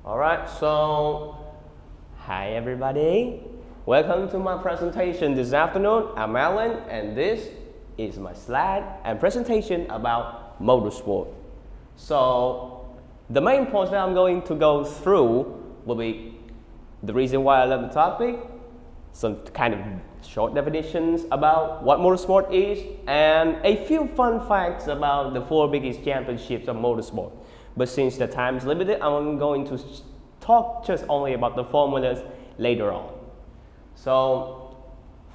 Alright, so hi everybody. Welcome to my presentation this afternoon. I'm Alan and this is my slide and presentation about motorsport. So the main points that I'm going to go through will be the reason why I love the topic, some kind of short definitions about what motorsport is, and a few fun facts about the 4 biggest championships of motorsport. But since the time is limited, I'm going to talk just only about the formulas later on. So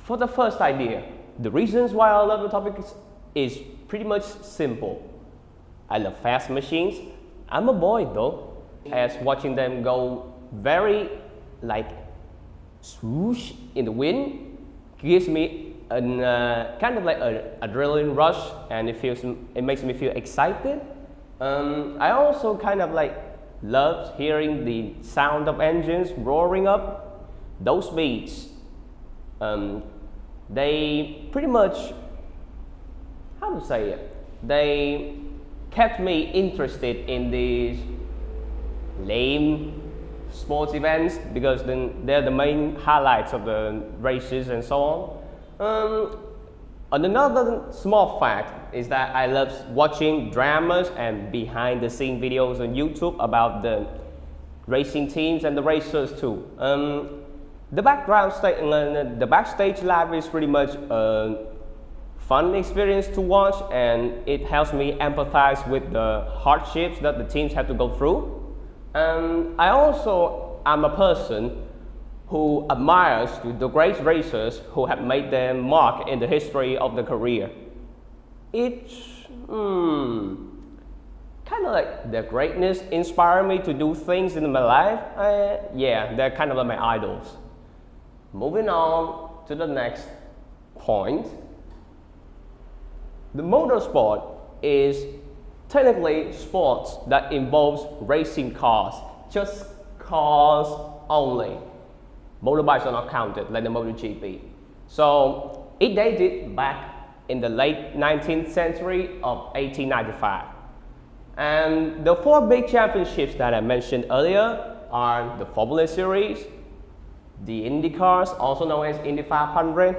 for the first idea, the reasons why I love the topic is pretty much simple. I love fast machines. I'm a boy though, as watching them go very like swoosh in the wind gives me an kind of like an adrenaline rush, and it makes me feel excited. I also kind of like love hearing the sound of engines roaring up. Those beats, they pretty much, how to say it, they kept me interested in these lame sports events because then they're the main highlights of the races and so on. And another small fact is that I love watching dramas and behind the scene videos on YouTube about the racing teams and the racers too. The backstage life is pretty much a fun experience to watch, and it helps me empathize with the hardships that the teams have to go through. I also am a person who admires the great racers who have made their mark in the history of the career. It's kind of like their greatness inspire me to do things in my life. Yeah, they're kind of like my idols. Moving on to the next point. The motorsport is technically sports that involves racing cars, just cars only. Motorbikes are not counted like the MotoGP. So it dated back in the late 19th century of 1895. And the 4 big championships that I mentioned earlier are the Formula Series, the Indy cars, also known as Indy 500,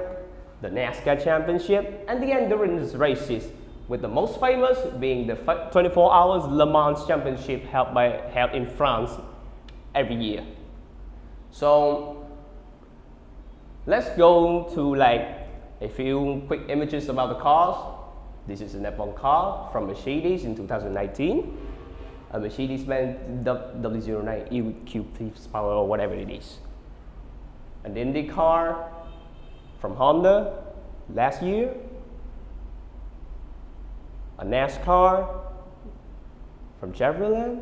the NASCAR Championship, and the endurance races, with the most famous being the 24 hours Le Mans Championship held in France every year. So let's go to like a few quick images about the cars. This is an F1 car from Mercedes in 2019. A Mercedes-Benz W09 EQ power or whatever it is. An Indy car from Honda last year. A NASCAR from Chevrolet.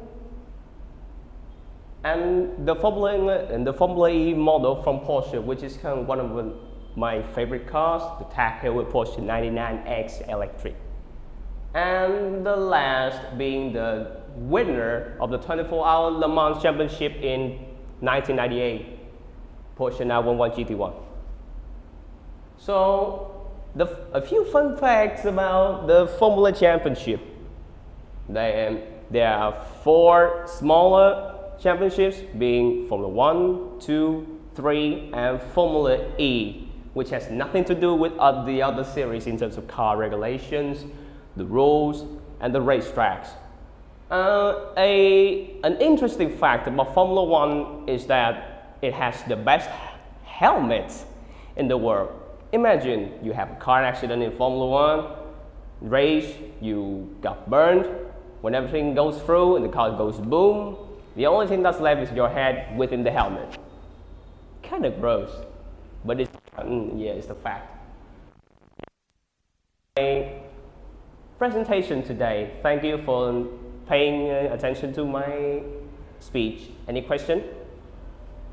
And the Formula E model from Porsche, which is kind of one of my favorite cars, the Tag Heuer Porsche 99X Electric. And the last being the winner of the 24-hour Le Mans Championship in 1998, Porsche 911 GT1. So a few fun facts about the Formula Championship. There are 4 smaller championships, being Formula 1, 2, 3, and Formula E, which has nothing to do with the other series in terms of car regulations, the rules, and the racetracks. An interesting fact about Formula 1 is that it has the best helmets in the world. Imagine you have a car accident in Formula 1, race, you got burned, when everything goes through and the car goes boom, the only thing that's left is your head within the helmet. Kind of gross, but it's, it's the fact. My presentation today. Thank you for paying attention to my speech. Any question?